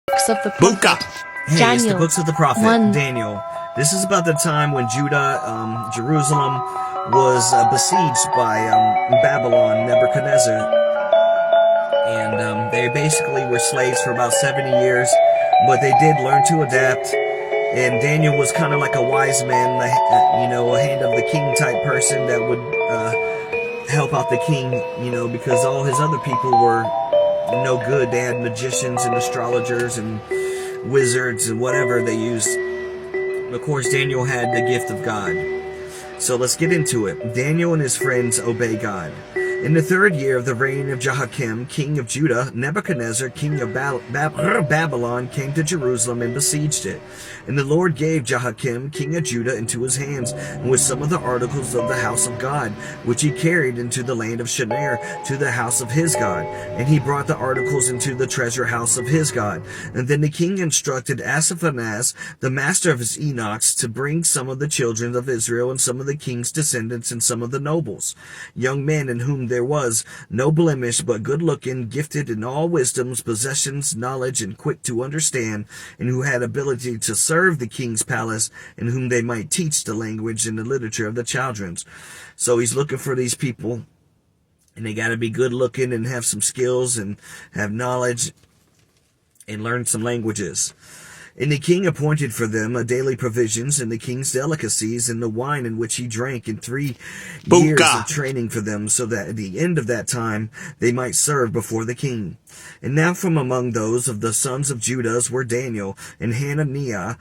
Books of the Buka! Prophet. Hey, it's the Daniel. books of the prophet, 1. Daniel. This is about the time when Jerusalem was besieged by Babylon, Nebuchadnezzar. And they basically were slaves for about 70 years, but they did learn to adapt. And Daniel was kind of like a wise man, a hand of the king type person that would help out the king, because all his other people were no good. They had magicians and astrologers and wizards and whatever they used. Of course, Daniel had the gift of God. So let's get into it. Daniel and his friends obey God. In the 3rd year of the reign of Jehoiakim, king of Judah, Nebuchadnezzar, king of Babylon, came to Jerusalem and besieged it. And the Lord gave Jehoiakim, king of Judah, into his hands, and with some of the articles of the house of God, which he carried into the land of Shinar, to the house of his God. And he brought the articles into the treasure house of his God. And then the king instructed Ashpenaz, the master of his eunuchs, to bring some of the children of Israel, and some of the king's descendants, and some of the nobles, young men in whom there was no blemish, but good-looking, gifted in all wisdoms, possessions, knowledge, and quick to understand, and who had ability to serve the king's palace, and whom they might teach the language and the literature of the childrens. So he's looking for these people, and they got to be good-looking and have some skills and have knowledge and learn some languages. And the king appointed for them a daily provisions and the king's delicacies and the wine in which he drank, in 3 years of training for them, so that at the end of that time they might serve before the king. And now from among those of the sons of Judah were Daniel and Hananiah,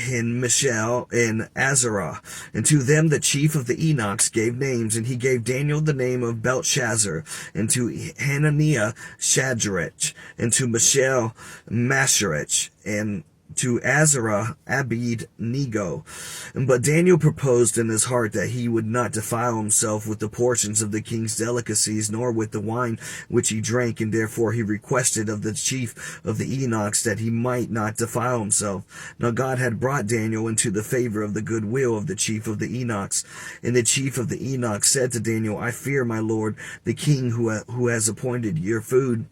and Mishael, and Azariah. And to them the chief of the eunuchs gave names, and he gave Daniel the name of Belteshazzar, and to Hananiah Shadrach, and to Mishael Masharech, and to Azariah Abed-nego. But Daniel proposed in his heart that he would not defile himself with the portions of the king's delicacies, nor with the wine which he drank, and therefore he requested of the chief of the eunuchs that he might not defile himself. Now God had brought Daniel into the favor of the goodwill of the chief of the eunuchs. And the chief of the eunuchs said to Daniel, I fear my lord, the king, who has appointed your food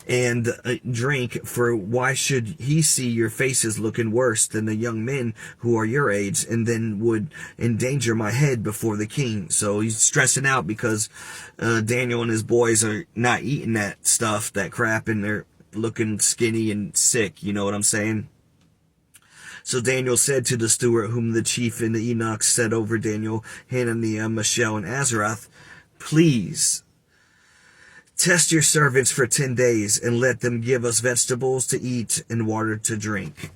and drink, for why should he see your faces looking worse than the young men who are your age, and then would endanger my head before the king? So he's stressing out because Daniel and his boys are not eating that stuff, that crap, and they're looking skinny and sick, you know what I'm saying? So Daniel said to the steward, whom the chief and the eunuchs set over Daniel, Hananiah, Mishael, and Azariah, please test your servants for 10 days, and let them give us vegetables to eat and water to drink.